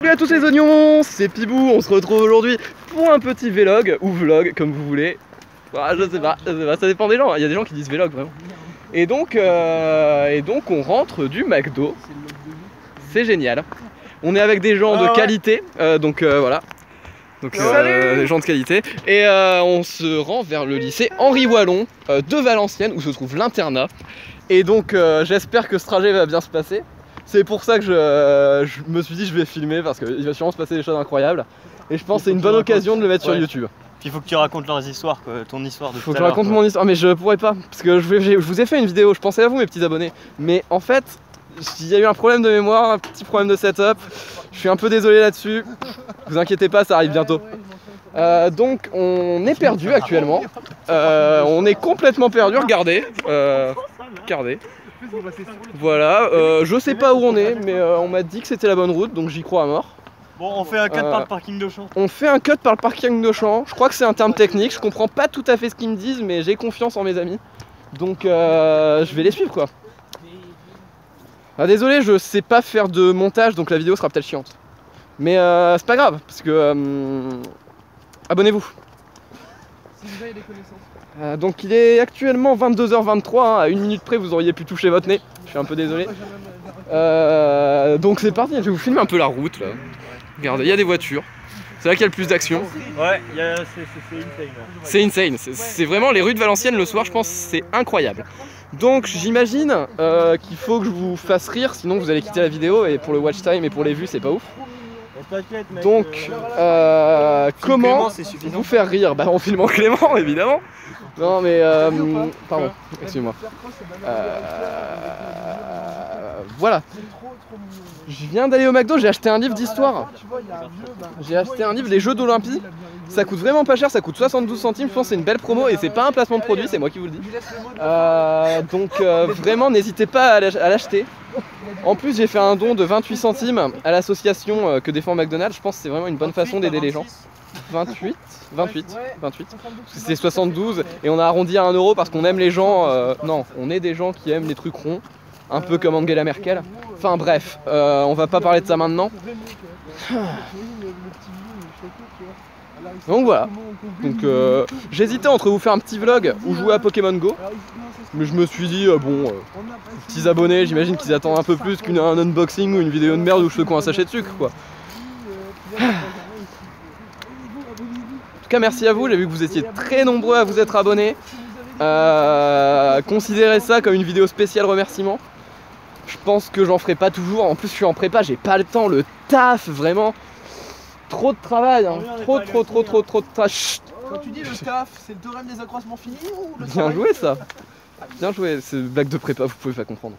Salut à tous les oignons, c'est Pibou, on se retrouve aujourd'hui pour un petit vlog, ou vlog comme vous voulez. Ah, je sais pas, ça dépend des gens, il y a des gens qui disent vlog vraiment. Et donc on rentre du McDo, c'est génial. On est avec des gens de qualité, voilà. Donc des gens de qualité. Et on se rend vers le lycée Henri Wallon de Valenciennes où se trouve l'internat. Et donc j'espère que ce trajet va bien se passer. C'est pour ça que je me suis dit je vais filmer parce qu'il va sûrement se passer des choses incroyables. Et je pense que c'est une bonne occasion de le mettre sur YouTube. Puis il faut que tu racontes leurs histoires, ton histoire de tout à l'heure. Faut que je raconte mon histoire, mais je pourrais pas. Parce que je vous ai fait une vidéo, je pensais à vous mes petits abonnés. Mais en fait, il y a eu un problème de mémoire, un petit problème de setup. Je suis un peu désolé là-dessus. Vous inquiétez pas, ça arrive bientôt. Donc on est perdu actuellement. On est complètement perdu, regardez. Regardez. Voilà, je sais pas où on est, mais on m'a dit que c'était la bonne route, donc j'y crois à mort. Bon, on fait un cut par le parking d'Auchan. On fait un cut par le parking d'Auchan. Je crois que c'est un terme technique, je comprends pas tout à fait ce qu'ils me disent, mais j'ai confiance en mes amis. Donc je vais les suivre quoi. Ah, désolé, je sais pas faire de montage, donc la vidéo sera peut-être chiante. Mais c'est pas grave, parce que... abonnez-vous. Si vous avez des connaissances. Donc il est actuellement 22h23, hein, à 1 minute près vous auriez pu toucher votre nez, je suis un peu désolé. Donc c'est parti, je vais vous filmer un peu la route là. Regardez, il y a des voitures, c'est là qu'il y a le plus d'action. Ouais, c'est insane. C'est insane, c'est vraiment les rues de Valenciennes le soir, je pense c'est incroyable. Donc j'imagine qu'il faut que je vous fasse rire, sinon vous allez quitter la vidéo et pour le watch time et pour les vues c'est pas ouf. Donc comment vous faire rire? Bah en filmant Clément évidemment. Non mais pardon, excusez-moi. Voilà. Je viens d'aller au McDo, j'ai acheté un livre d'histoire. J'ai acheté un livre, les Jeux d'Olympie. Ça coûte vraiment pas cher, ça coûte 72 centimes. Je pense que c'est une belle promo et c'est pas un placement de produit, c'est moi qui vous le dis. Donc vraiment n'hésitez pas à l'acheter. En plus j'ai fait un don de 28 centimes à l'association que défend McDonald's. Je pense que c'est vraiment une bonne façon d'aider les gens. 28 c'est 72 et on a arrondi à 1 euro parce qu'on aime les gens. Non, on est des gens qui aiment les trucs ronds, un peu comme Angela Merkel. Enfin bref, on va pas parler de ça maintenant. Donc voilà. Donc j'hésitais entre vous faire un petit vlog ou jouer à Pokémon Go. Mais je me suis dit bon, petits abonnés, j'imagine qu'ils attendent un peu plus qu'un unboxing ou une vidéo de merde où je fais quoi un sachet de sucre quoi. En tout cas merci à vous, j'ai vu que vous étiez très nombreux à vous être abonnés. Considérez ça comme une vidéo spéciale remerciement. Je pense que j'en ferai pas toujours, en plus je suis en prépa, j'ai pas le temps, le taf vraiment. Trop de travail, hein. Trop de tâches. Quand tu dis le taf, c'est le théorème des accroissements finis ou le Bien joué ça. Bien joué, c'est une blague de prépa, vous pouvez pas comprendre.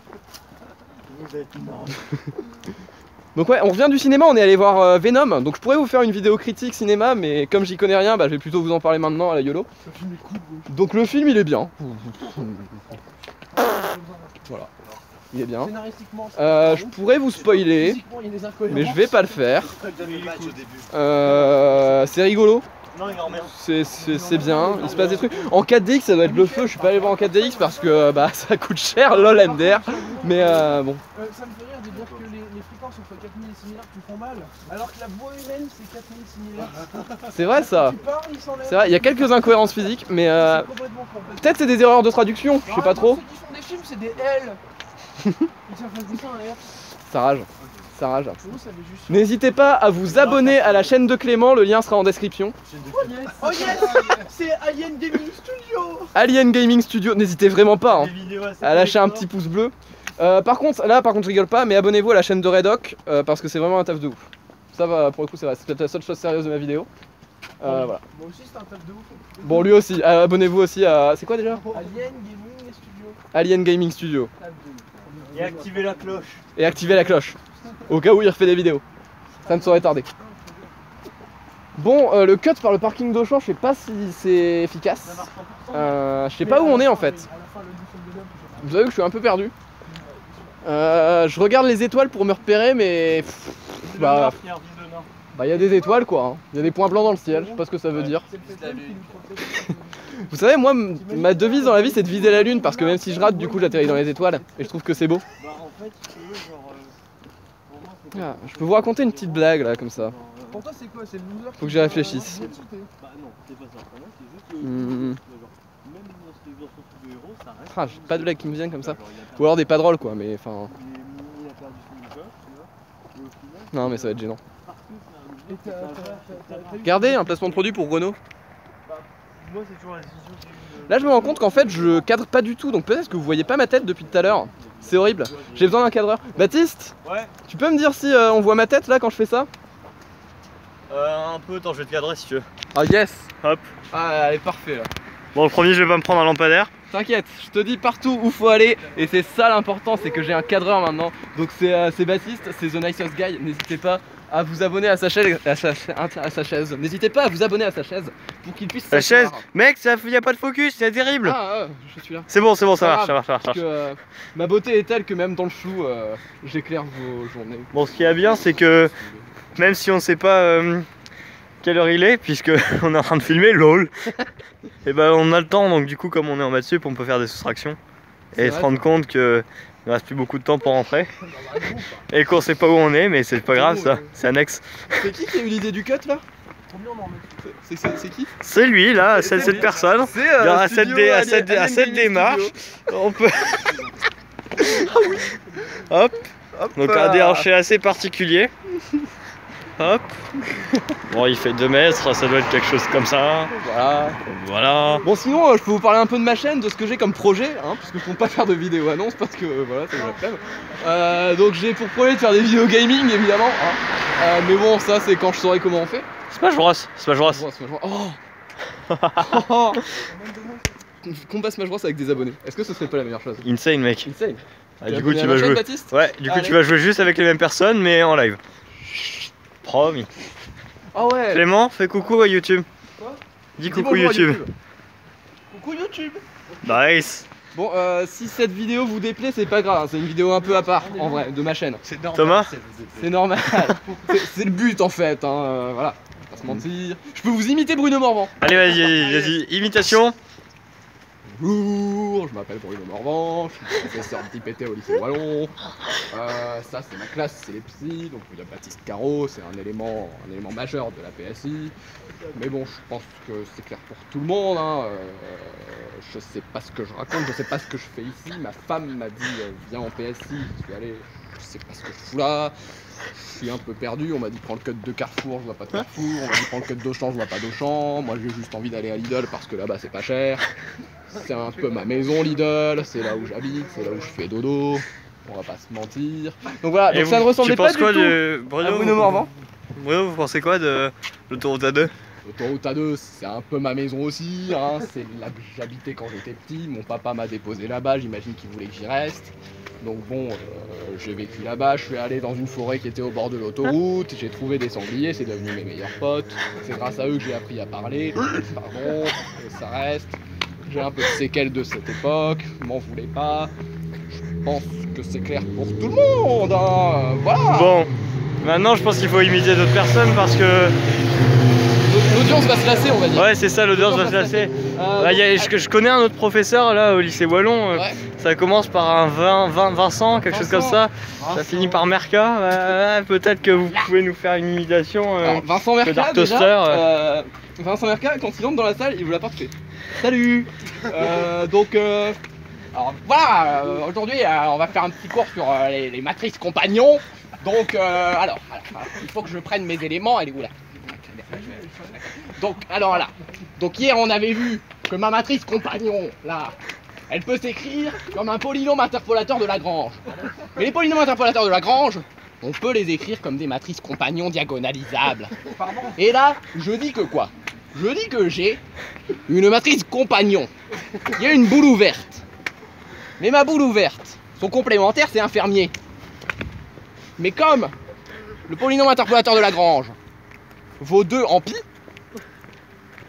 Donc ouais, on revient du cinéma, on est allé voir Venom. Donc je pourrais vous faire une vidéo critique cinéma, mais comme j'y connais rien, bah, je vais plutôt vous en parler maintenant à la YOLO. Donc le film il est bien. Voilà, il est bien. Je pourrais vous spoiler, mais je vais pas le faire. C'est rigolo. C'est bien, il se passe des trucs. En 4DX ça doit être le feu, je suis pas allé voir en 4DX parce que bah ça coûte cher, lol MDR. Mais bon. Ça me fait rire de dire que les fréquences entre 4000 et 6000 Hz tu font mal, alors que la voix humaine c'est 4000 et 6000 Hz. C'est vrai ça. C'est vrai, il y a quelques incohérences physiques, mais peut-être c'est des erreurs de traduction, je sais pas trop. Ceux qui font des films c'est des L. Ça rage. Ça rage. N'hésitez pas à vous abonner à la chaîne de Clément, le lien sera en description. Oh yes, c'est Alien Gaming Studio. Alien Gaming Studio, n'hésitez vraiment pas hein, à lâcher un petit pouce bleu. Par contre, je rigole pas, mais abonnez-vous à la chaîne de Redoc parce que c'est vraiment un taf de ouf. Ça va, pour le coup, c'est vrai, c'est peut-être la seule chose sérieuse de ma vidéo. Voilà. Moi aussi c'est un taf de ouf. Bon, lui aussi, abonnez-vous aussi à. C'est quoi déjà? Alien Gaming Studio. Alien Gaming Studio. Et activez la cloche. Et activez la cloche. Au cas où il refait des vidéos. Ça ne saurait tarder. Bon, le cut par le parking d'Auchan, je sais pas si c'est efficace. Je sais pas où on est en fait. Vous savez que je suis un peu perdu. Je regarde les étoiles pour me repérer, mais bah il y a des étoiles quoi. Hein. Il y a des points blancs dans le ciel. Je sais pas ce que ça veut dire. Vous savez, moi, ma devise dans la vie, c'est de viser la lune parce que même si je rate, du coup, j'atterris dans les étoiles et je trouve que c'est beau. Ah, je peux vous raconter une petite blague là, comme ça. Pour toi, c'est quoi? C'est le loser? Faut que j'y réfléchisse. Bah non, c'est pas ça. C'est juste Hmm. même dans cette version de héros, ça reste. Ah, j'ai pas de blague qui me viennent comme ça. Ou alors des pas drôles quoi, mais enfin. Il a perdu son loser, tu vois. Et au final, Non, mais ça va être gênant. parce que c'est un loser, T'as eu- Regardez, un placement de produit pour Renault. moi, c'est toujours la décision que j'ai eue. Là, je me rends compte qu'en fait, je cadre pas du tout, donc peut-être que vous voyez pas ma tête depuis tout à l'heure. C'est horrible. J'ai besoin d'un cadreur. Baptiste, Ouais, tu peux me dire si on voit ma tête là quand je fais ça? un peu, attends, je vais te cadrer si tu veux. Ah, yes! Hop. Ah, elle est parfait là. Bon, le premier, je vais pas me prendre un lampadaire. T'inquiète, je te dis partout où faut aller et c'est ça l'important, c'est que j'ai un cadreur maintenant. Donc c'est Baptiste, c'est The Nicest Guy. N'hésitez pas à vous abonner à sa chaise, N'hésitez pas à vous abonner à sa chaise pour qu'il puisse La chaise, s'asseoir. mec, ça y a pas de focus, c'est terrible. Ah, je suis là. C'est bon, ça Pas marche, grave, ça marche. Parce que ma beauté est telle que même dans le flou, j'éclaire vos journées. Bon, ce qui est bien, c'est que même si on sait pas quelle heure il est, puisque on est en train de filmer, lol, et ben on a le temps, donc du coup, comme on est en bas dessus, on peut faire des soustractions C'est et vrai, se rendre compte que il reste plus beaucoup de temps pour rentrer et qu'on sait pas où on est, mais c'est pas grave, ça, c'est annexe. C'est qui a eu l'idée du cut là? Combien on en met? C'est qui? C'est lui là, c'est cette personne. C'est À cette démarche, on peut. Hop, donc un déhanché assez particulier. Hop. Bon, il fait 2 mètres, ça doit être quelque chose comme ça. Voilà. Voilà. Bon sinon je peux vous parler un peu de ma chaîne, de ce que j'ai comme projet, hein, puisque je compte pas faire de vidéo annonce parce que voilà, c'est la flemme. Donc j'ai pour projet de faire des vidéos gaming évidemment, hein. Mais bon ça c'est quand je saurai comment on fait. Smash Bros. Smash Bros. Oh Combat Smash Bros avec des abonnés, est-ce que ce serait pas la meilleure chose? Insane, mec. Insane. Ah, T'es du coup, abonné tu à vas ma chaîne, jouer. Baptiste? Ouais, du coup, Allez. tu vas jouer juste avec les mêmes personnes, mais en live. Promis. Ah ouais. Clément, fais coucou à YouTube. Quoi? Dis Dis coucou bonjour à YouTube. Coucou YouTube. Nice. Bon si cette vidéo vous déplaît c'est pas grave, hein, c'est une vidéo un peu à part en vrai de ma chaîne. C'est normal. Thomas. C'est normal. C'est le but en fait, hein, voilà. On va pas se mentir. Je peux vous imiter Bruno Morvan. Allez, vas-y. Imitation. Bonjour, je m'appelle Bruno Morvan, je suis professeur de TPT au lycée Wallon. Ça c'est ma classe, c'est les psys, donc il y a Baptiste Caro, c'est un élément majeur de la PSI. Mais bon, je pense que c'est clair pour tout le monde. Hein. Je sais pas ce que je raconte, je sais pas ce que je fais ici. Ma femme m'a dit viens en PSI, je suis allé, je sais pas ce que je fous là. Je suis un peu perdu, on m'a dit prends le code de Carrefour, je vois pas de Carrefour, on m'a dit prends le code d'Auchan, je vois pas d'Auchan, moi j'ai juste envie d'aller à Lidl parce que là-bas c'est pas cher. C'est un peu ma maison Lidl, c'est là où j'habite, c'est là où je fais dodo, on va pas se mentir. Donc voilà, donc ça ne ressemblait pas du tout de à Bruno Morvan. Bruno, vous pensez quoi de l'autoroute A2? L'autoroute A2, c'est un peu ma maison aussi, hein. C'est là que j'habitais quand j'étais petit, mon papa m'a déposé là-bas, j'imagine qu'il voulait que j'y reste. Donc bon, j'ai vécu là-bas, je suis allé dans une forêt qui était au bord de l'autoroute, j'ai trouvé des sangliers, c'est devenu mes meilleurs potes. C'est grâce à eux que j'ai appris à parler, pardon, ça reste. J'ai un peu de séquelles de cette époque, m'en voulez pas. Je pense que c'est clair pour tout le monde, hein. Voilà. Bon, maintenant je pense qu'il faut imiter d'autres personnes parce que. L'audience va se lasser, on va dire. Ouais, c'est ça, l'audience va se lasser. Bah, je connais un autre professeur là au lycée Wallon, Ouais. ça commence par un Vincent, quelque chose comme ça. Ça finit par Merca. Peut-être que vous pouvez nous faire une imitation. Alors, Vincent Merca, Dark déjà, Toaster, Vincent Merca, quand il entre dans la salle, il vous la porte fait salut. Alors voilà, aujourd'hui on va faire un petit cours sur les matrices compagnons. Donc alors, il faut que je prenne mes éléments. Elle est où là? Donc alors là, donc hier on avait vu que ma matrice compagnon là, elle peut s'écrire comme un polynôme interpolateur de Lagrange. Mais les polynômes interpolateurs de Lagrange, on peut les écrire comme des matrices compagnons diagonalisables. Et là, je dis que quoi? Je dis que j'ai une matrice compagnon. Il y a une boule ouverte. Mais ma boule ouverte, son complémentaire c'est un fermier. Mais comme le polynôme interpolateur de Lagrange vaut 2 en pi,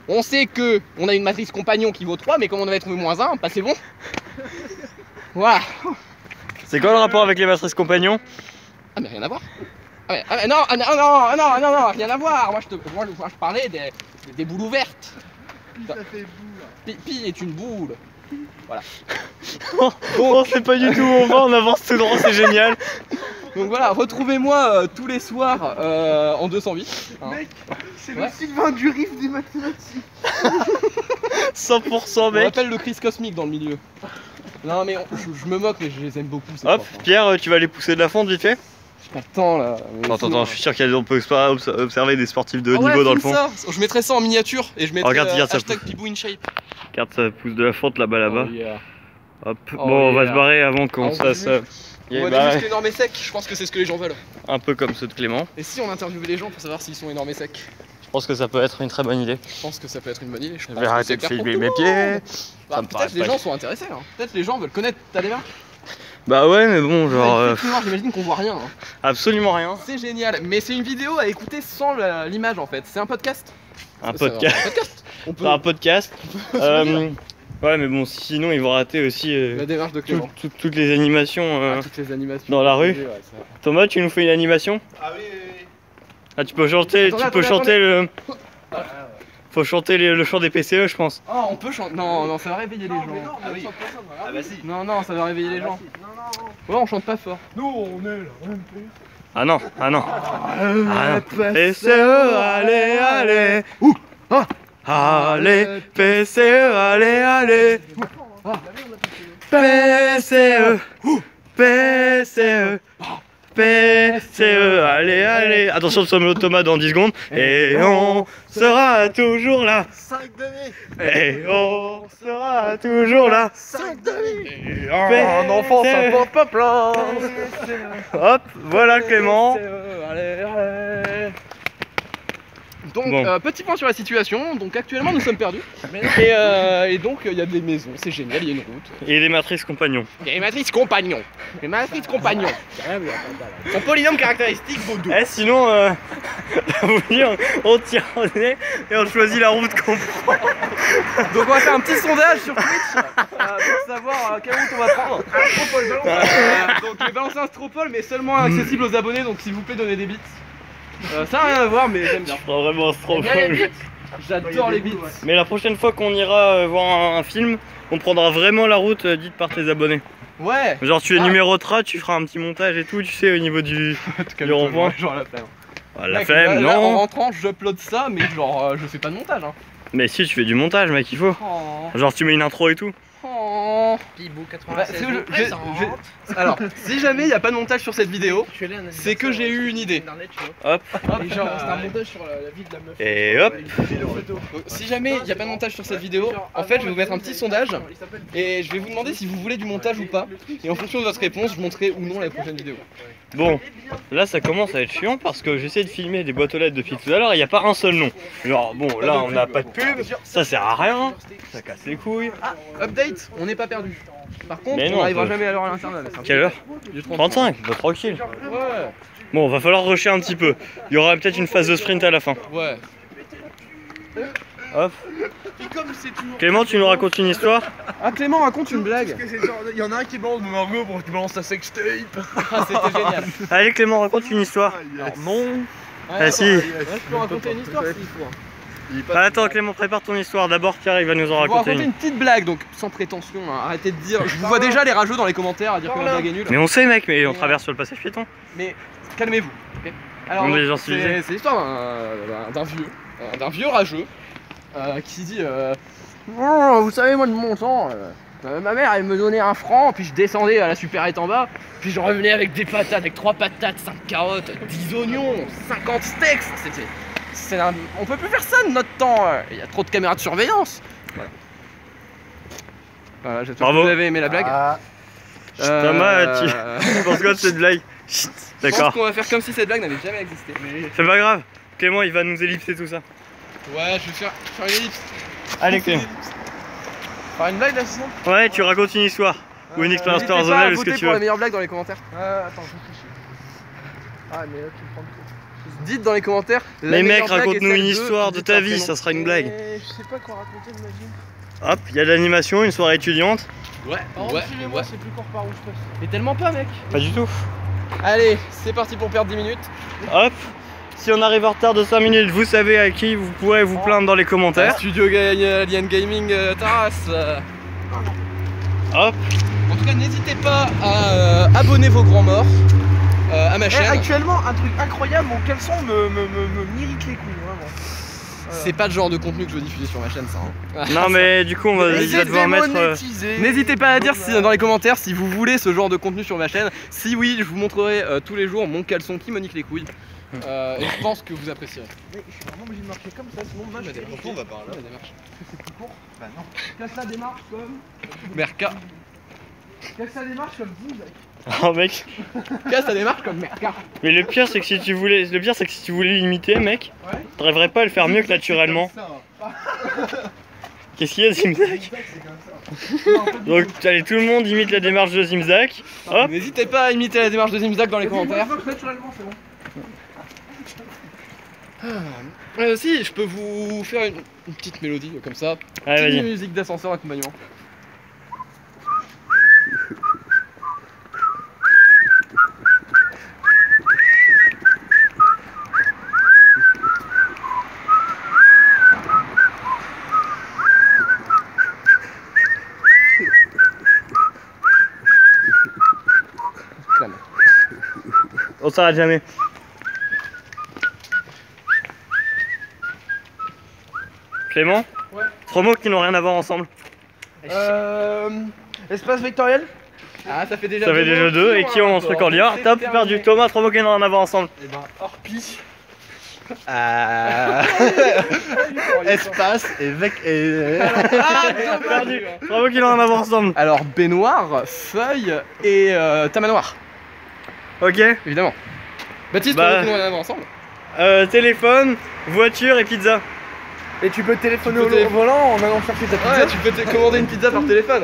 on sait que on a une matrice compagnon qui vaut 3, mais comme on avait trouvé moins 1, bah c'est bon. Voilà. C'est quoi le rapport avec les matrices compagnons? Ah mais rien à voir. Non, rien à voir. Moi je parlais des boules ouvertes. Pi est une boule. Voilà. On sait pas du tout où on va, on avance tout droit, c'est génial. Donc voilà, retrouvez-moi tous les soirs en 208. Hein. Mec, c'est Ouais. le Sylvain du riff des mathématiques. 100% On mec. appelle le Chris cosmique dans le milieu. Non mais je me moque mais je les aime beaucoup ces Hop, profs, hein. Pierre, tu vas aller pousser de la fonte vite fait. J'ai pas le temps là. mais Attends, sinon- je suis sûr qu'on peut observer des sportifs de haut Ah ouais, niveau dans le filme fond. ça. Je mettrais ça en miniature et je mettrais Regarde, ça hashtag Pibou in shape. Regarde, ça pousse de la fonte là-bas. Oh, yeah. Hop, Oh, bon, on va yeah. se barrer avant qu'on Ah, se on fasse On voit des muscles énormes et secs, je pense que c'est ce que les gens veulent. un peu comme ceux de Clément. Et si on interviewait les gens pour savoir s'ils sont énormes et secs? Je pense que ça peut être une très bonne idée. Je pense que ça peut être une bonne idée. Je pense vais que arrêter c'est de clair pour filmer tout mes le pieds. monde. Ça Bah, me paraît peut-être les pas- gens sont intéressés. Hein. Peut-être les gens veulent connaître ta démarche. Bah ouais, mais bon, genre Ouais, il fait tout noir, j'imagine qu'on voit rien. Hein. absolument rien. C'est génial, mais c'est une vidéo à écouter sans l'image en fait. C'est un podcast. Un C'est podcast. un podcast. On peut C'est un podcast. Ouais, mais bon, sinon ils vont rater aussi la démarche de Clément. toutes les animations. Ah, toutes les animations. dans la rue. Ouais, ça. Thomas, tu nous fais une animation? Ah oui. Ah, tu peux chanter, Attendez, chanter le. Faut chanter le chant des PCE, je pense. Oh, on peut chanter. Non, non, ça va réveiller les Non, gens. mais non, Ah mais oui. chante pas ça, voilà. Ah bah si. Non, non, ça va réveiller les gens. Non, non, non. Ouais, on chante pas fort. Nous, on est là, MP. Ah non, ah non. Ah non. PCE, allez, allez. Allez, PCE, allez, allez. PCE, PCE, PCE, allez, allez. Attention, nous sommes l'automate dans 10 secondes. Et on sera toujours là. 5 demi. Et on sera toujours là. 5 demi. Un enfant, ça porte pas plein. Hop, voilà Clément. Allez, allez. Donc, Bon. petit point sur la situation. Donc, actuellement, nous sommes perdus. Et donc, il y a des maisons, c'est génial, il y a une route. Et les matrices compagnons. Il y a les matrices compagnons. Les matrices compagnons. Son polynôme caractéristique vaut 2. Eh, sinon, vous dire, on tire au nez et on choisit la route qu'on prend. Donc, on va faire un petit sondage sur Twitch pour savoir quelle route on va prendre. Donc, les balancer un Stropole, mais seulement accessible aux abonnés. Donc, s'il vous plaît, donnez des bits. Ça n'a rien à voir, mais j'aime bien. Je prends vraiment trop Bien les bits. J'adore les bits. Mais la prochaine fois qu'on ira voir un film, on prendra vraiment la route dite par tes abonnés. Ouais. Genre tu Ah. numéroteras, tu feras un petit montage et tout, tu sais, au niveau du rond-point. Genre la flemme. Ah, la Mec, flemme, là, en non. rentrant, j'upload ça, mais genre, je fais pas de montage. Hein. Mais si, tu fais du montage, mec, il faut. Oh. Genre tu mets une intro et tout. Oh. Pibou Bah, 96 alors, si jamais il n'y a pas de montage sur cette vidéo, c'est que j'ai eu une idée. Hop. Et genre, c'est un montage sur la vie de la meuf. Et hop. Donc, si jamais il n'y a pas de montage sur cette vidéo, en fait, je vais vous mettre un petit sondage et je vais vous demander si vous voulez du montage ou pas. Et en fonction de votre réponse, je montrerai ou non la prochaine vidéo. Bon, là ça commence à être chiant parce que j'essaie de filmer des boîtes aux lettres depuis tout à l'heure et il n'y a pas un seul nom. Genre, bon, là on n'a pas de pub, ça sert à rien, ça casse les couilles. Update, on n'est pas perdu. Par contre, Mais non, on n'arrivera on peut- jamais à l'heure à l'internat. Quelle heure? Du 35, bah tranquille. Ouais, Bon, va falloir rusher un petit peu. Il y aura peut-être une phase de sprint à la fin. ouais. Hop. Et comme c'est toujours. Clément, tu nous racontes une histoire? Ah, Clément raconte une Parce blague. que c'est genre, il y en a un qui balance de Margot pour qu'il balance sa sextape. Ah, c'était génial. Allez Clément, raconte une histoire. Non. Ah, si. Ouais, je peux raconter une histoire s'il faut. hein. Attends Clément, prépare ton histoire. D'abord Pierre, il va nous en Je vais vous raconter raconter une. une petite blague, donc sans prétention, hein. Arrêtez de dire. Je vous vois déjà les rageux dans les commentaires à dire que la blague est nulle. Mais on sait mec, mais on traverse sur le passage piéton. Mais calmez-vous. Ok. Alors, On est donc, des gens civilisés. c'est l'histoire d'un vieux rageux qui dit oh, vous savez, moi de mon temps, ma mère elle me donnait 1 franc, puis je descendais à la supérette en bas, puis je revenais avec des patates, avec 3 patates, 5 carottes, 10 oignons, 50 steaks. On peut plus faire ça de notre temps, il y a trop de caméras de surveillance. Voilà, j'espère que Bravo. vous avez aimé la blague. Thomas, tu penses quoi de cette blague? Chut, Je pense d'accord. qu'on va faire comme si cette blague n'avait jamais existé. C'est pas grave. Clément, il va nous ellipser tout ça. Ouais, je vais faire une ellipse. Allez Clément. Faire une blague là sinon. Ouais, tu racontes une histoire. Ou une expérience N'hésitez pas à personnelle, ce que voter tu pour les veux. meilleures blagues dans les commentaires. Attends, je réfléchis. Ah, mais là, tu me prends le coup. Dites dans les commentaires. la Mais meilleure mec, blague est raconte-nous celle une de- histoire de dites ta un vie, prénom. ça sera une blague. Mais je sais pas quoi raconter de ma vie. Hop, il y a de l'animation, une soirée étudiante. Ouais, Par contre, suivez-moi, c'est plus court par où je passe. Mais tellement pas, mec. Pas du tout. Allez, c'est parti pour perdre 10 minutes. Hop, si on arrive en retard de 5 minutes, vous savez à qui vous pourrez vous plaindre dans les commentaires. Studio Alien Gaming Taras. Hop, En tout cas, n'hésitez pas à abonner vos grands morts. à ma chaîne. Actuellement, un truc incroyable, mon caleçon m'irrite les couilles, vraiment. C'est pas le genre de contenu que je veux diffuser sur ma chaîne, ça. Hein. Non, mais du coup, il va devoir mettre. N'hésitez pas à dire dans les commentaires si vous voulez ce genre de contenu sur ma chaîne. Si oui, je vous montrerai tous les jours mon caleçon qui me nique les couilles. Et je pense que vous apprécierez. Mais je suis vraiment obligé de marcher comme ça, sinon moi je on va par là. C'est plus court. Bah non. Casse la démarche comme. Merca. Casse la démarche comme Zigzag. Oh mec. Casse la démarche comme Merca. Mais le pire c'est que si tu voulais l'imiter mec, Ouais. t'arriverais pas à le faire mieux que naturellement. Qu'est-ce qu'il y a Zimzag? Donc allez, tout le monde imite la démarche de Zimzag. Hop. N'hésitez pas à imiter la démarche de Zimzag dans les commentaires. Naturellement, c'est bon. Si, je peux vous faire une petite mélodie comme ça. Allez, Petite vas-y. musique d'ascenseur accompagnement. On s'arrête jamais. Clément? Ouais. 3 mots qui n'ont rien à voir ensemble. Espace vectoriel. Ah, ça fait déjà Ça fait déjà 2 et qui ont un truc en lien. Top, C'est perdu. terminé. Thomas, 3 mots qui n'ont rien à voir ensemble. Et ben, Orpi. Espace et Perdu. 3 mots qui n'ont rien à voir ensemble. Alors, baignoire, feuille et tamanoir, Ok. évidemment. Baptiste, Bah. on va aller ensemble. Téléphone, voiture et pizza. Et tu peux téléphoner Tu peux au volant en allant chercher ta pizza. Ouais, tu peux te commander une pizza par téléphone.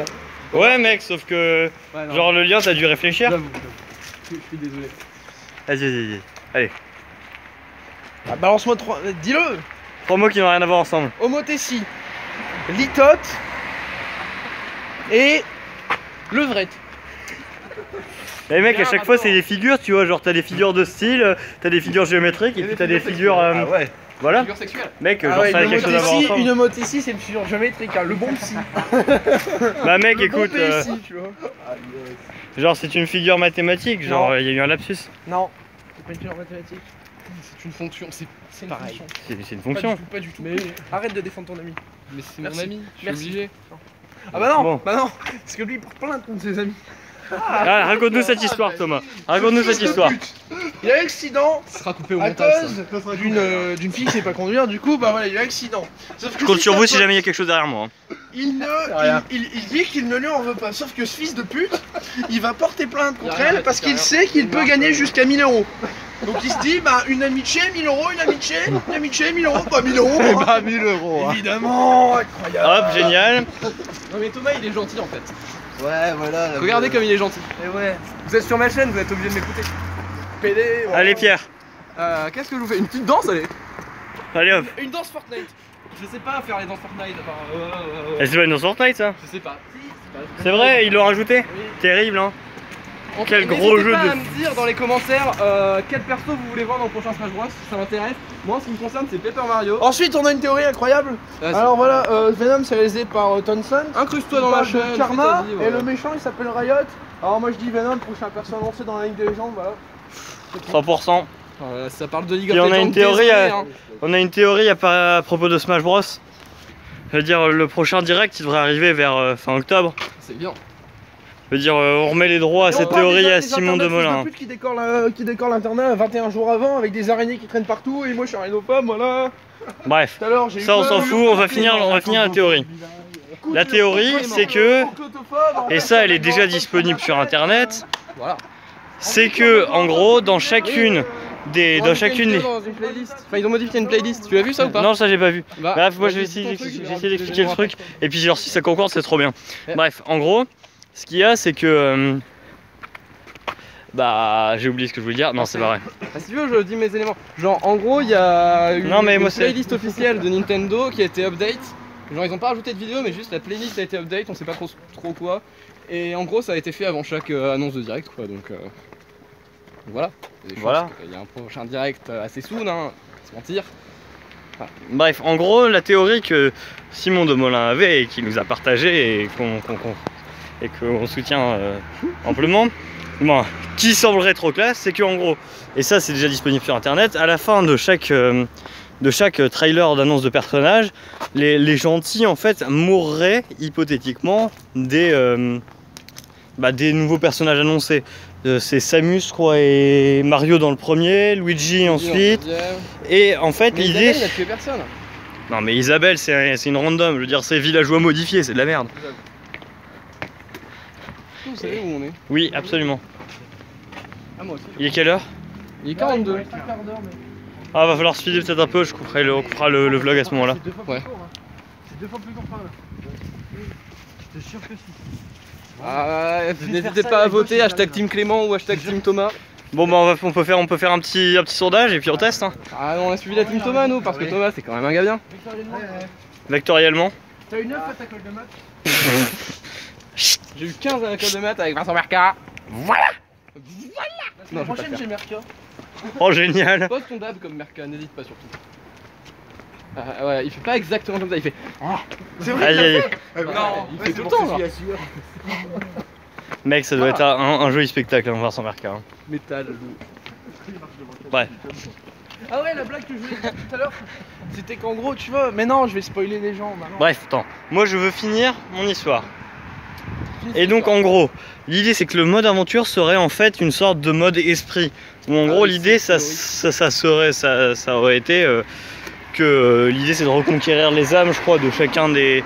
Ouais mec, sauf que Ouais, non. genre le lien t'as dû réfléchir. J'avoue, je suis désolé. Vas-y, vas-y. Ah, balance-moi 3. Dis-le. 3 mots qui n'ont rien à voir ensemble. Homothétie, litote et levrette. Les mecs, à Bien, chaque fois rapport. c'est des figures, tu vois, genre t'as des figures de style, t'as des figures géométriques et puis t'as des figures. Ah ouais. Voilà. Figure sexuelle. Mec, Ah genre ouais, ça a quelque chose à voir ensemble. une homothétie, c'est une figure géométrique, hein, le bon psy. Bah mec, Le bon écoute, PSI, tu vois. genre c'est une figure mathématique, genre Non. il y a eu un lapsus. Non, c'est pas une figure mathématique. C'est une fonction, c'est C'est une pareil. fonction. C'est une Pas du fonction. tout, pas du tout. Mais, Arrête de défendre ton ami. mais c'est Merci. mon ami, je suis Merci. obligé. Ah bah non, Bon. parce que lui il porte plainte contre ses amis. Ah, raconte-nous cette histoire, Thomas. Raconte-nous cette histoire. Il a eu accident Ce sera coupé au à montage. ça. cause d'une fille qui sait pas conduire, du coup bah voilà, il a eu accident. Sauf que Je compte sur ça vous peut- si jamais il y a quelque chose derrière moi. hein. Il rien. dit qu'il ne lui en veut pas, sauf que ce fils de pute, il va porter plainte contre Y a rien, elle parce y a qu'il rien. sait qu'il Il peut marche, gagner ouais. jusqu'à 1000 euros. Donc il se dit, bah une amitié, 1000 euros, une amitié, 1000 euros, pas 1000 euros. hein. Pas 1000 euros. Évidemment, incroyable. Hop, génial. Non mais Thomas il est gentil en fait. Ouais, voilà. Regardez comme il est gentil. Et ouais, Vous êtes sur ma chaîne, vous êtes obligé de m'écouter. PD. ouais. Allez Pierre, Qu'est-ce que je vous fais? Une petite danse allez. allez hop. Une danse Fortnite. Je sais pas faire les danses Fortnite. Et c'est pas une Fortnite ça. Je sais pas. C'est vrai, ils l'ont rajouté. Terrible hein. Quel gros jeu N'hésitez pas de- à me dire dans les commentaires quel perso vous voulez voir dans le prochain Smash Bros, si ça m'intéresse. Moi, en ce qui me concerne, c'est Paper Mario. Ensuite, on a une théorie incroyable. Vas-y. Alors voilà, Venom c'est réalisé par Tonson. Incruste-toi dans ma chaîne. fais Karma ta vie, et voilà. le méchant il s'appelle Riot. Alors moi je dis Venom, prochain perso lancé dans la Ligue des légendes, voilà. 100%. Ça parle de League Puis of on a Legends. une théorie, désolé, hein. On a une théorie à propos de Smash Bros. Je veux dire, le prochain direct il devrait arriver vers fin octobre. C'est bien. Je veux dire, on remet les droits à Et on cette parle théorie des à Simon internets fils Demolin. de pute qui décorent l'internet 21 jours avant avec des araignées qui traînent partout et moi je suis un rhinophobe, voilà. Bref, Tout à l'heure, j'ai eu ça on peur. s'en fout, on va finir la théorie. La théorie, c'est que, et ça elle est déjà disponible sur internet, Voilà. c'est que en gros dans chacune des Dans une playlist. Enfin, ils ont modifié une playlist. Tu l'as vu ça ou pas? Non, ça j'ai pas vu. Bah, Bref, moi je vais vas-y, essayer dis ton truc, d'expliquer je vais le voir truc. Et puis genre si ça concorde c'est trop bien. Ouais. Bref, en gros, ce qu'il y a c'est que bah j'ai oublié ce que je voulais dire. Non, c'est pas vrai. Ah, si tu veux, je dis mes éléments. Genre, en gros, il y a une, Non, mais une moi, c'est- playlist officielle de Nintendo qui a été update. Genre, ils ont pas rajouté de vidéo, mais juste la playlist a été update, on sait pas trop quoi. Et en gros, ça a été fait avant chaque annonce de direct, quoi. Donc voilà. Il y a des Voilà. chances qu'il y a un prochain direct assez soon, hein. Pas se mentir. Bref, en gros, la théorie que Simon Demolin avait et qu'il nous a partagé et qu'on soutient amplement, bon, qui semblerait trop classe, c'est que en gros, et ça c'est déjà disponible sur internet, à la fin de chaque trailer d'annonce de personnage, les gentils en fait mourraient hypothétiquement des nouveaux personnages annoncés. C'est Samus je crois et Mario dans le premier, Luigi ensuite, et en fait Mais l'idée... Isabelle, il a tué personne. Non mais Isabelle c'est une random, je veux dire c'est villageois modifié, c'est de la merde. Vous savez où on est? Oui absolument. Ah moi aussi. Il est quelle heure? Il est 42. Ah va falloir se filer peut-être un peu, on coupera le vlog à ce moment là. C'est 2 fois Ouais. plus court. Hein. C'est 2 fois plus court par là. Je te jure que si. Ah, n'hésitez ça pas à avec voter, gauche et hashtag droite. Team Clément ou hashtag Team Thomas. Bon bah on peut faire un petit sondage et puis on teste hein. Ah non, on a suivi la Team Thomas nous, parce que Thomas c'est quand même un gars bien. Vectoriellement. T'as une 9 à ta colle de maths? J'ai eu 15 à la colle de maths avec Vincent Merca. Voilà. La Non, je vais pas prochaine le j'ai Merca. Oh génial. Pose ton dab comme Merca, n'hésite pas surtout. Ah ouais, il fait pas exactement comme ça, il fait. C'est Aïe aïe. Non, il fait tout le temps genre. Mec ça doit être un joli spectacle hein, Vincent Merca. Hein. Métal. Ouais. Ah ouais, la blague que je voulais dire tout à l'heure, c'était qu'en gros, tu vois, mais non, je vais spoiler les gens maintenant. Bref, attends, moi je veux finir mon histoire. Et donc en gros, l'idée c'est que le mode aventure serait en fait une sorte de mode esprit. Où en Ah gros oui, l'idée ça aurait été que l'idée c'est de reconquérir les âmes je crois de chacun des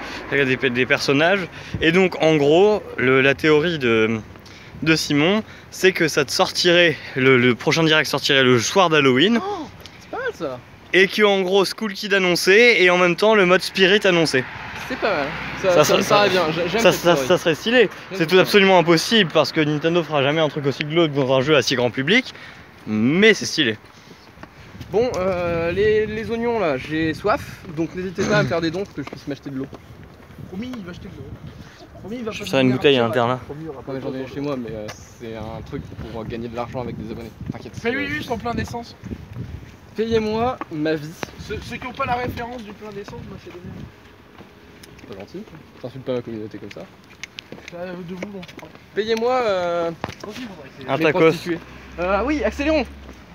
personnages. Et donc en gros, la théorie de Simon, c'est que ça te sortirait, le prochain direct sortirait le soir d'Halloween. Oh, c'est pas mal ça. Et que en gros Skull Kid annoncé et en même temps le mode Spirit annoncé. C'est pas mal. Ça me paraît bien, j'aime cette théorie. Ça serait stylé. C'est tout absolument impossible parce que Nintendo fera jamais un truc aussi glauque dans un jeu assez grand public. Mais c'est stylé. Bon, les oignons là, j'ai soif, donc n'hésitez pas à me faire des dons pour que je puisse m'acheter de l'eau. Promis, il va acheter de l'eau. Promis, il va Je pas vais faire une venir bouteille à acheter, l'interne là. Promis, il y aura pas Ouais, de j'en ai temps. chez moi, mais c'est un truc pour gagner de l'argent avec des abonnés. T'inquiète. Mais lui, ils sont pleins d'essence. Payez-moi ma vie. Ceux qui n'ont pas la référence du plein d'essence, moi c'est donné. C'est pas gentil. T'insultes pas ma communauté comme ça. De vous, on se parle. Payez-moi Aussi, faudrait essayer. Un mes tacos. prostituées. Oui, accélérons.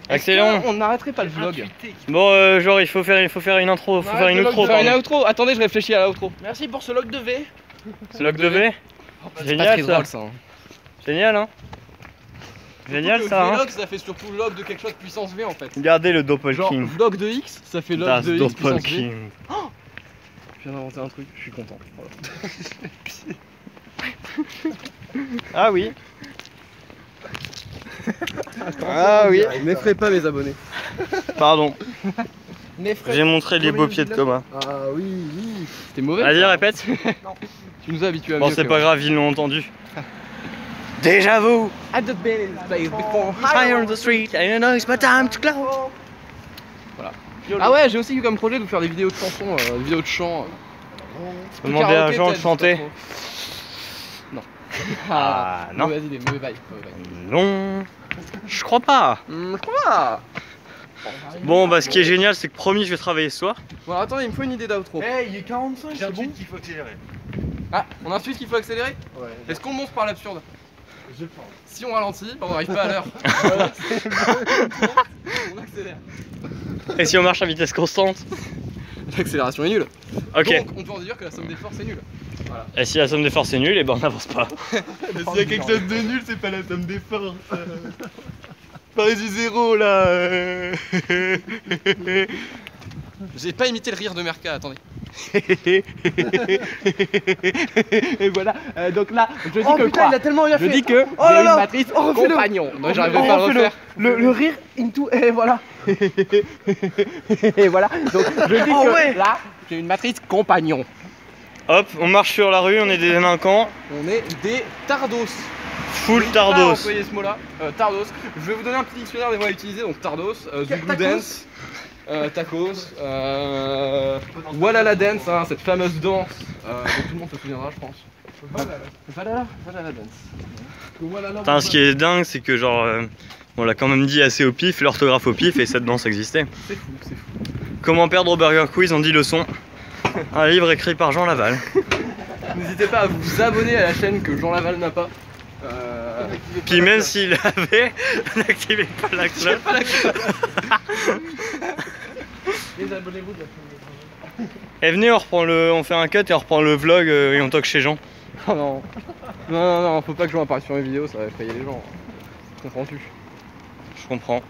Accélérons. On n'arrêterait pas le vlog. Bon genre il faut faire une intro, faut Ouais, faire une le outro. log Faire une pardon. outro. Attendez, je réfléchis à la outro. Merci pour ce log de V. C'est log de V. C'est pas Génial très ça. drôle ça. Hein. Génial hein. Génial Surtout que ça hein. Vlog, ça fait surtout log de quelque chose puissance V en fait. Regardez le Genre Doppelking. vlog de X, ça fait log Das de X puissance V. Doppelking. Je viens d'inventer un truc, je suis content. Voilà. Ah oui. Ah oui. N'effraie pas mes abonnés. Pardon. Nefred. J'ai montré les beaux pieds de Thomas. Ah oui, oui. C'était mauvais. Vas-y ça. répète. Tu nous as habitués à Bon mieux, c'est que pas moi. grave, ils l'ont entendu. Déjà vous. I've just been in this place before. High on the street, I know it's my time to glow. Ah ouais, j'ai aussi eu comme projet de vous faire des vidéos de chansons, des vidéos de chant. Demander à Karaoké, Jean de peut-être, chanter. je sais pas trop. Non. Ah, non. Mauvaise idée, mauvais vibe. Mauvais vibe. Non. Je crois pas. Je crois pas. Bon bah ce qui est génial c'est que promis je vais travailler ce soir. Bon, attends, il me faut une idée d'outro. Eh, il est 45, J'ai c'est un bon. tweet qu'il faut accélérer. Ah, on insulte qu'il faut accélérer. Ouais. Est-ce qu'on monte par l'absurde? Je pense. Si on ralentit, bah, on n'arrive pas à l'heure. On accélère. Et si on marche à vitesse constante? L'accélération est nulle. Ok. Donc, on peut en dire que la somme des forces est nulle. Et si la somme des forces est nulle, et ben on n'avance pas. Mais s'il y a quelque chose de nul, c'est pas la somme des forces. Paris du zéro là. J'ai pas imité le rire de Merca, attendez. Et voilà, donc là, je dis Oh que putain, quoi il a tellement bien Je fait. dis que Oh là j'ai une là. matrice Oh, refais-le. compagnon. Non, j'arriverai Oh, pas à le refais-le. refaire. Le rire into, et voilà. Et voilà, donc je dis Oh que ouais. là, j'ai une matrice compagnon. Hop, on marche sur la rue, on est des délinquants. On est des tardos. Full Ah, tardos. employer ce mot-là. Tardos. Je vais vous donner un petit dictionnaire des mots à utiliser. Donc tardos, Zulu Tacos. dance, tacos, voilà la dance, hein, cette fameuse danse dont tout le monde se souviendra, je pense. Voilà la dance. Putain, ce qui est dingue, c'est que genre, on l'a quand même dit assez au pif, l'orthographe au pif, et cette danse existait. C'est fou, c'est fou. Comment perdre au Burger Quiz en 10 leçons. Un livre écrit par Jean Laval. N'hésitez pas à vous abonner à la chaîne que Jean Laval n'a pas. Puis même s'il l'avait, n'activez pas la cloche. Désabonnez-vous de la chaîne. Et venez, on fait un cut et on reprend le vlog et on toque chez Jean. Oh non. Non, faut pas que je joue apparaisse sur les vidéos, ça va effrayer les gens. Comprends-tu? Je comprends.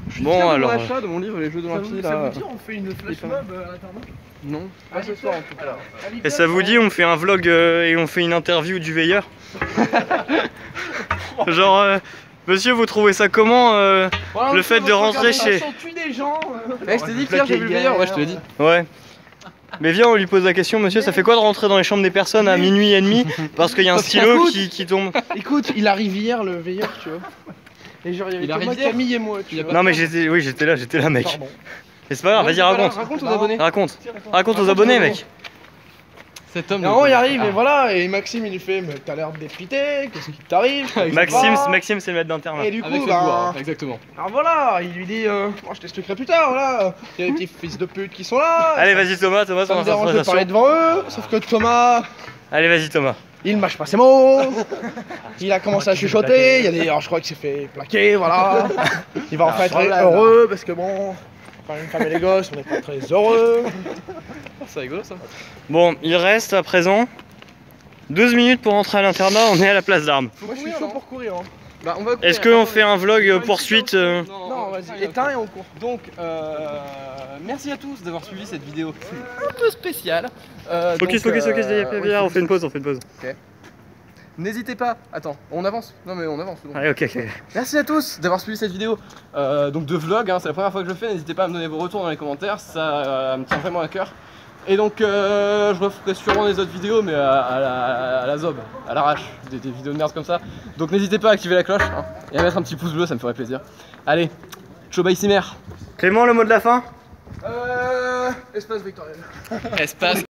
Je suis Bon, fier de alors, mon achat de mon livre Les Jeux d'Olympie Ça là. vous dit, on fait une flash mob à l'internat? Non, pas ce soir en tout cas. Et ça vous dit, on fait un vlog et on fait une interview du veilleur? Genre, monsieur, vous trouvez ça comment Voilà, le fait de rentrer chez... On tue des gens. Eh, je t'ai dit Pierre, j'ai vu le veilleur, ouais, je te l'ai dit. Ouais. Mais viens, on lui pose la question, monsieur, ça fait quoi de rentrer dans les chambres des personnes à minuit et demi parce qu'il y a un stylo qui tombe? Écoute, il arrive hier le veilleur, tu vois. Et genre, il y avait Il arrive Thomas, hier Camille et moi, tu vois. Non mais j'étais là mec. Pardon. Mais c'est pas grave, vas-y raconte. Raconte aux abonnés. Raconte aux abonnés mec. Cet homme. Et il arrive et voilà, et Maxime il lui fait mais t'as l'air dépité, qu'est-ce qui t'arrive? Maxime c'est le maître d'internat. Et du coup Avec cette bah, voix, exactement. alors voilà, il lui dit moi je t'expliquerai plus tard, voilà. Il y a des petits fils de pute qui sont là. Allez vas-y Thomas, ça me commence sa dérange de parler présentation. devant eux, sauf que Thomas, Allez vas-y Thomas. il mâche pas ses mots. Il a commencé à chuchoter, il y a des alors je crois qu'il s'est fait plaquer, voilà. Il va enfin être heureux parce que bon, quand une femme et les gosses, on n'est pas très heureux. C'est rigolo ça. Bon, il reste à présent 12 minutes pour rentrer à l'internat, on est à la place d'armes. Moi je suis chaud pour courir. Hein. Bah, on va Est-ce qu'on fait un vlog poursuite Non, vas-y, éteins et on court. Donc, merci à tous d'avoir suivi cette vidéo un peu spéciale. Focus, donc, viens, on fait une pause. N'hésitez pas. Attends, on avance. Non mais on avance. Allez ok. Merci à tous d'avoir suivi cette vidéo donc de vlog, hein, c'est la première fois que je le fais, n'hésitez pas à me donner vos retours dans les commentaires, ça me tient vraiment à cœur. Et donc je referai sûrement des autres vidéos mais à la zob, à l'arrache, des vidéos de merde comme ça. Donc n'hésitez pas à activer la cloche hein, et à mettre un petit pouce bleu, ça me ferait plaisir. Allez, ciao bye Cimer. Clément, le mot de la fin? Espace vectoriel. Espace.